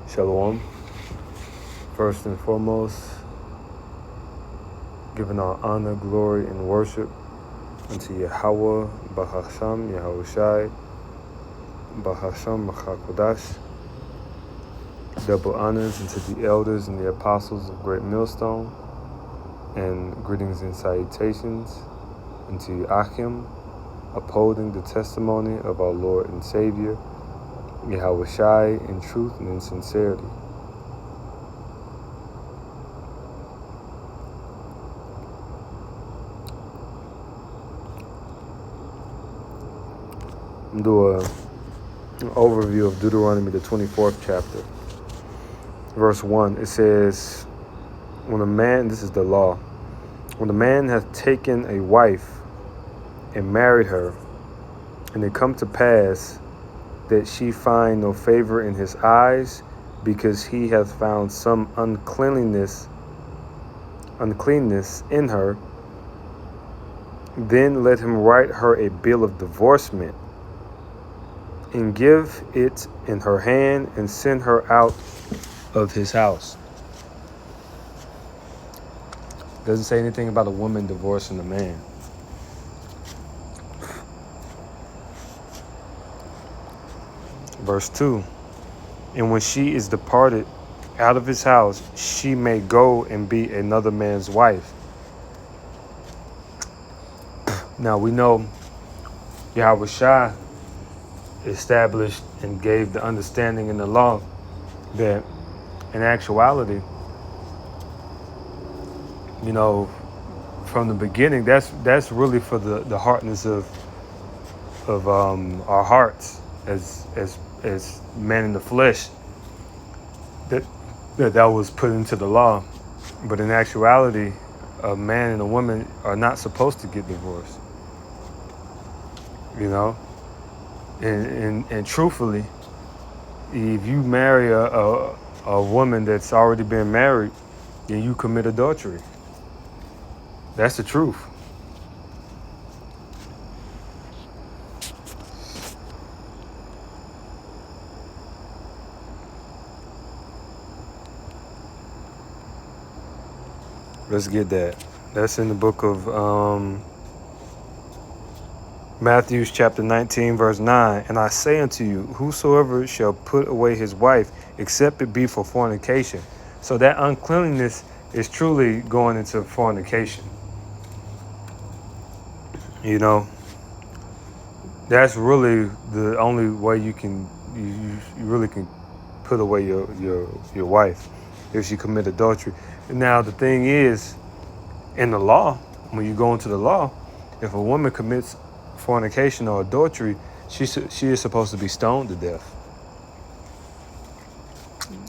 Shalom. First and foremost, giving our honor, glory, and worship unto Yahweh, Bahasham, Yahushai, Bahasham, Machakodash. Double honors unto the elders and the apostles of Great Millstone, and greetings and salutations unto Achim, upholding the testimony of our Lord and Savior, Yahushai, in truth and in sincerity. I'm doing an overview of Deuteronomy, the 24th chapter. Verse 1, it says, when a man, this is the law, when a man hath taken a wife and married her, and it come to pass that she find no favor in his eyes, because he hath found some uncleanness in her, then let him write her a bill of divorcement, and give it in her hand, and send her out of his house. Doesn't say anything about a woman divorcing a man. Verse 2, and when she is departed out of his house, she may go and be another man's wife. Now we know Yahushua established and gave the understanding in the law that in actuality, you know, from the beginning, that's really for the hardness of our hearts as man in the flesh, that was put into the law. But in actuality, a man and a woman are not supposed to get divorced. You know, and truthfully, if you marry a woman that's already been married, then you commit adultery. That's the truth. Let's get that. That's in the book of Matthew chapter 19, verse 9. And I say unto you, whosoever shall put away his wife, except it be for fornication. So that uncleanliness is truly going into fornication. You know, that's really the only way you really can put away your wife, if she commit adultery. Now the thing is, in the law, when you go into the law, if a woman commits fornication or adultery, she is supposed to be stoned to death.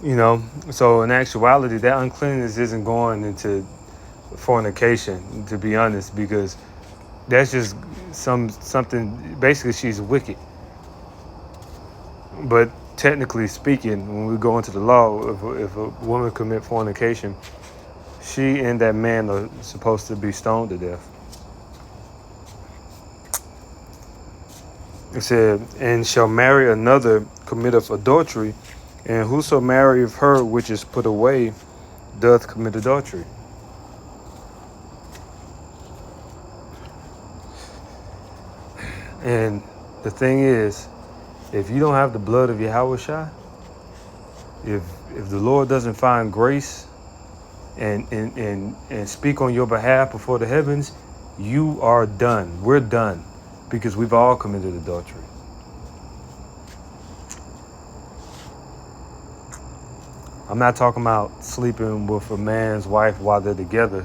You know, so in actuality, that uncleanness isn't going into fornication, to be honest, because that's just something. Basically, she's wicked. But technically speaking, when we go into the law, if a woman commit fornication, she and that man are supposed to be stoned to death. It said, and shall marry another committeth adultery, and whoso marrieth her which is put away doth commit adultery. And the thing is, if you don't have the blood of Yahushua, if the Lord doesn't find grace and speak on your behalf before the heavens, you are done. We're done, because we've all committed adultery. I'm not talking about sleeping with a man's wife while they're together.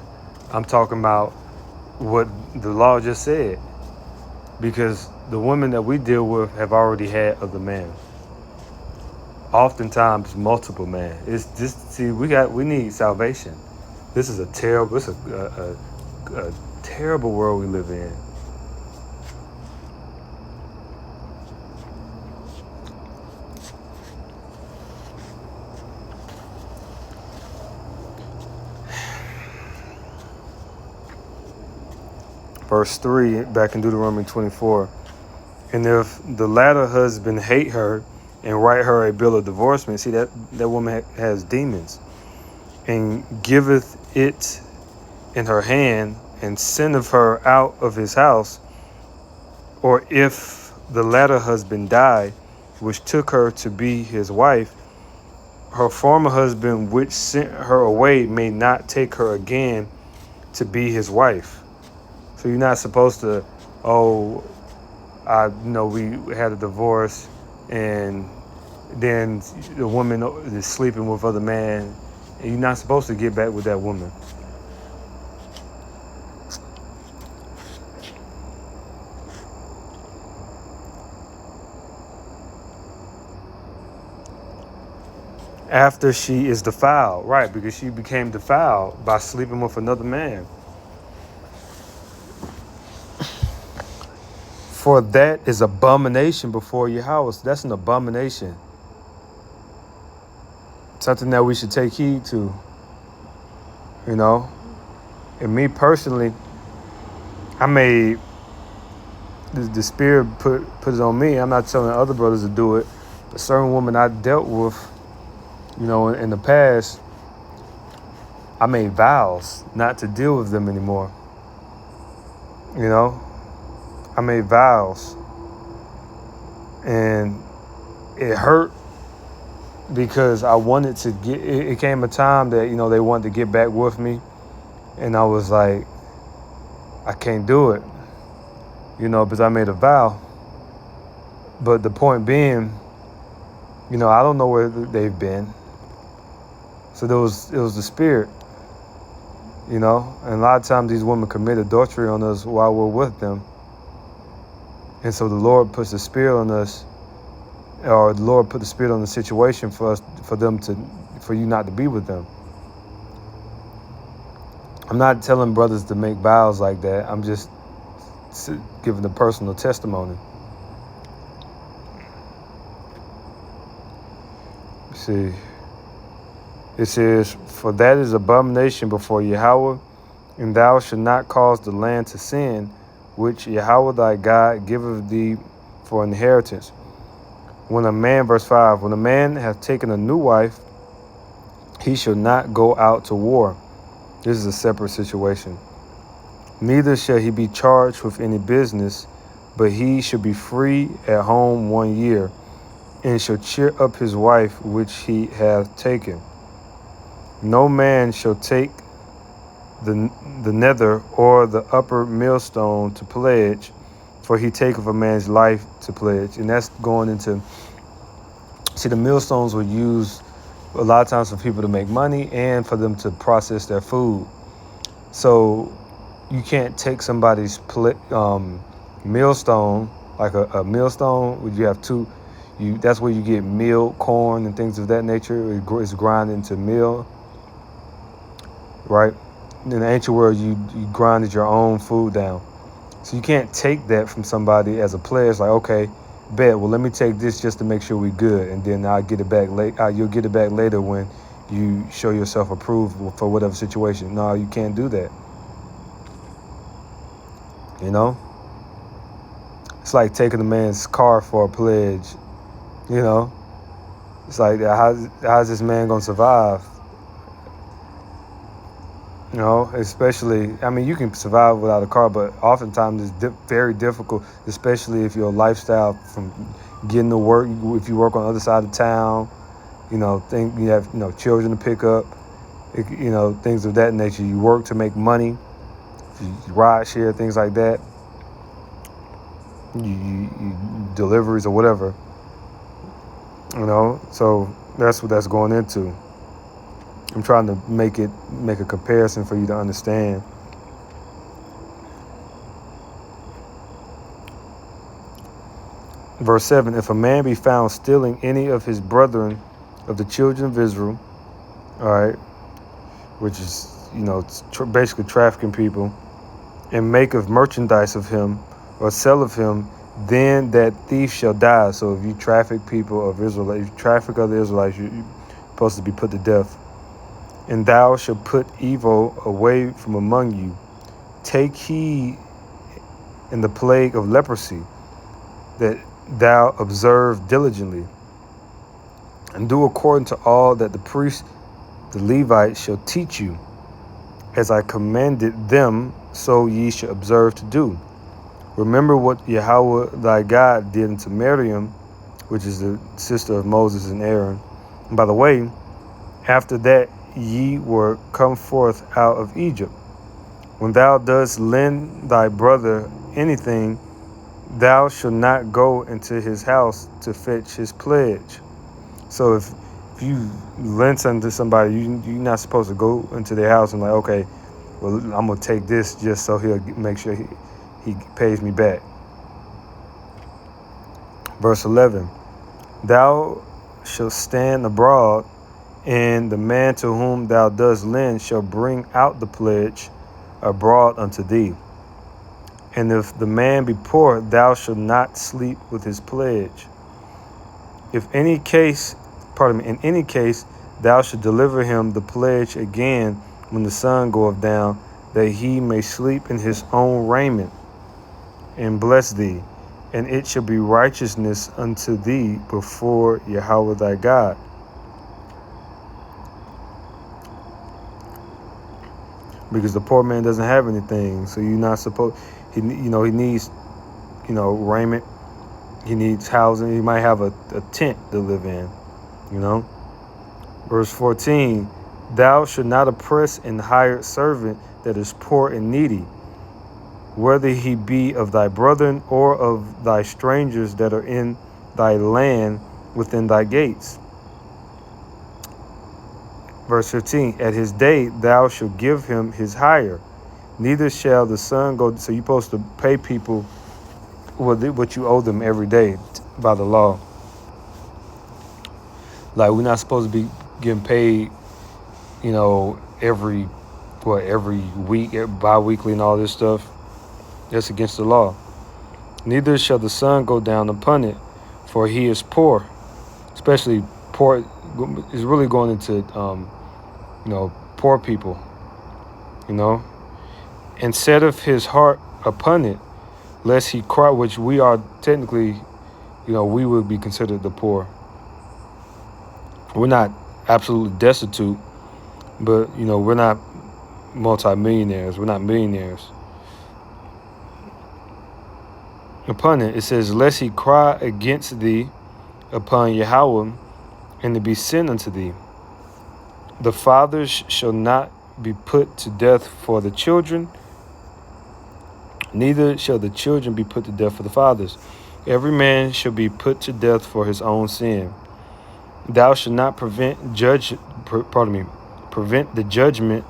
I'm talking about what the law just said, because the women that we deal with have already had other men. Oftentimes multiple men. It's just, see, we need salvation. This is a terrible world we live in. Verse 3, back in Deuteronomy 24. And if the latter husband hate her, and write her a bill of divorcement. See, that woman has demons. And giveth it in her hand, and sendeth her out of his house, or if the latter husband die, which took her to be his wife, her former husband which sent her away may not take her again to be his wife. So you're not supposed to, we had a divorce and then the woman is sleeping with other men, and you're not supposed to get back with that woman. After she is defiled, right, because she became defiled by sleeping with another man. For that is abomination before Yahweh. That's an abomination. Something that we should take heed to. You know? And me personally, I made the spirit put it on me. I'm not telling other brothers to do it. A certain woman I dealt with, in the past, I made vows not to deal with them anymore. I made vows. And it hurt because I wanted to it came a time that, they wanted to get back with me. And I was like, I can't do it, because I made a vow. But the point being, I don't know where they've been. So it was the spirit, and a lot of times these women commit adultery on us while we're with them. And so the Lord puts the spirit on us, or the Lord put the spirit on the situation for you not to be with them. I'm not telling brothers to make vows like that. I'm just giving the personal testimony. See, it says, for that is abomination before Yahweh, and thou shalt not cause the land to sin, which Yahweh thy God giveth thee for inheritance. Verse 5, when a man hath taken a new wife, he shall not go out to war. This is a separate situation. Neither shall he be charged with any business, but he shall be free at home 1 year, and shall cheer up his wife which he hath taken. No man shall take the nether or the upper millstone to pledge, for he taketh a man's life to pledge. And that's going into, the millstones were used a lot of times for people to make money and for them to process their food. So you can't take somebody's millstone, like a millstone, where you have two. That's where you get meal, corn, and things of that nature. It's ground into meal, right? In the ancient world, you grinded your own food down. So you can't take that from somebody as a pledge, like, okay, bet, well, let me take this just to make sure we're good, and then I'll get it back later. You'll get it back later when you show yourself approved for whatever situation. No, you can't do that. It's like taking a man's car for a pledge. It's like, how's this man gonna survive? Especially, you can survive without a car, but oftentimes it's very difficult, especially if your lifestyle from getting to work, if you work on the other side of town, you have, children to pick up, things of that nature. You work to make money, you ride share, things like that, you deliveries or whatever, so that's what that's going into. I'm trying to make a comparison for you to understand. Verse 7, if a man be found stealing any of his brethren of the children of Israel, all right, which is, basically trafficking people, and make of merchandise of him or sell of him, then that thief shall die. So if you traffic people of Israelites, if you traffic other Israelites, you're supposed to be put to death. And thou shalt put evil away from among you. Take heed in the plague of leprosy, that thou observe diligently. and do according to all that the priests, the Levites, shall teach you, as I commanded them, so ye shall observe to do. Remember what Yahweh thy God did unto Miriam, which is the sister of Moses and Aaron. And by the way, after that ye were come forth out of Egypt. When thou dost lend thy brother anything, thou shalt not go into his house to fetch his pledge. So if you lend something to somebody, you're not supposed to go into their house and like, okay, well, I'm going to take this just so he'll make sure he pays me back. Verse 11, thou shalt stand abroad, and the man to whom thou dost lend shall bring out the pledge abroad unto thee. And if the man be poor, thou shalt not sleep with his pledge. In any case, thou shalt deliver him the pledge again when the sun goeth down, that he may sleep in his own raiment, and bless thee. And it shall be righteousness unto thee before Yahweh thy God. Because the poor man doesn't have anything, so you're not supposed. He needs, raiment. He needs housing. He might have a tent to live in, Verse 14, thou shalt not oppress an hired servant that is poor and needy, whether he be of thy brethren or of thy strangers that are in thy land within thy gates. Verse 15, at his day thou shalt give him his hire, neither shall the sun go. So you're supposed to pay people what you owe them every day by the law. Like, we're not supposed to be getting paid, every week, bi-weekly and all this stuff. That's against the law. Neither shall the sun go down upon it, for he is poor. Especially poor is really going into, poor people, and setteth his heart upon it, lest he cry, which we are technically, we would be considered the poor. We're not absolutely destitute, but, we're not multimillionaires. We're not millionaires. Upon it, it says, lest he cry against thee upon Yahweh, and to be sin unto thee. The fathers shall not be put to death for the children, neither shall the children be put to death for the fathers. Every man shall be put to death for his own sin. Thou shalt not prevent the judgment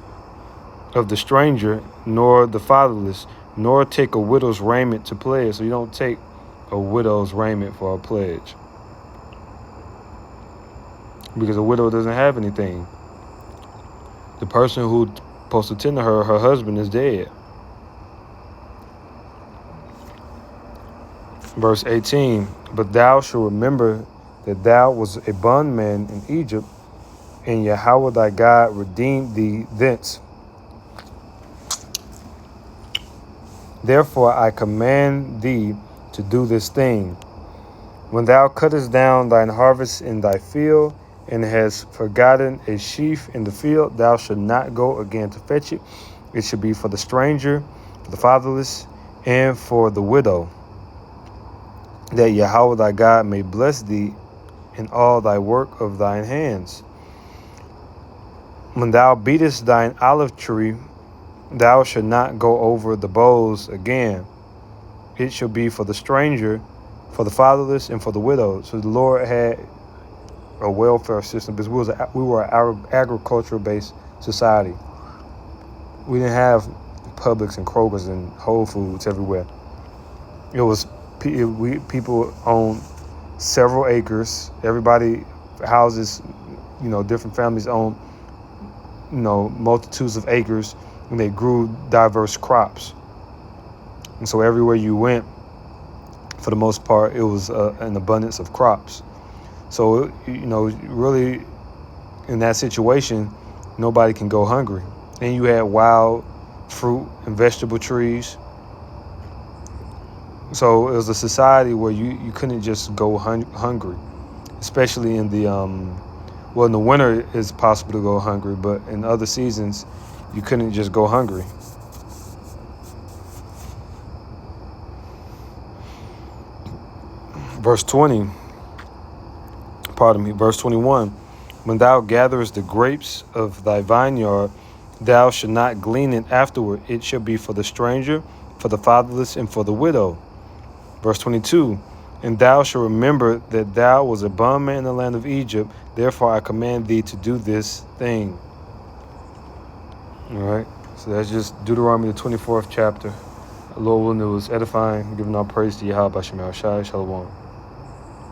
of the stranger, nor the fatherless, nor take a widow's raiment to pledge. So you don't take a widow's raiment for a pledge, because a widow doesn't have anything. The person who's supposed to tend to her husband is dead. Verse 18, but thou shalt remember that thou was a bondman in Egypt, and Yahweh thy God redeemed thee thence. Therefore I command thee to do this thing. When thou cuttest down thine harvest in thy field, and hast forgotten a sheaf in the field, thou shalt not go again to fetch it. It shall be for the stranger, for the fatherless, and for the widow, that Yahweh thy God may bless thee in all thy work of thine hands. When thou beatest thine olive tree, thou shalt not go over the boughs again. It shall be for the stranger, for the fatherless, and for the widow. So the Lord had a welfare system, because we were an agricultural-based society. We didn't have Publix and Kroger's and Whole Foods everywhere. It was people owned several acres. Everybody houses, different families own, multitudes of acres, and they grew diverse crops. And so everywhere you went, for the most part, it was an abundance of crops. So, really, in that situation, nobody can go hungry. And you had wild fruit and vegetable trees. So it was a society where you couldn't just go hungry. especially in the well, in the winter it's possible to go hungry, but in other seasons you couldn't just go hungry. Verse 21. When thou gatherest the grapes of thy vineyard, thou shalt not glean it afterward. It shall be for the stranger, for the fatherless, and for the widow. Verse 22. And thou shalt remember that thou was a bondman in the land of Egypt. Therefore I command thee to do this thing. All right. So that's just Deuteronomy, the 24th chapter. Lord willing, it was edifying, giving all praise to Yahweh B'Shem Shai. Shalom.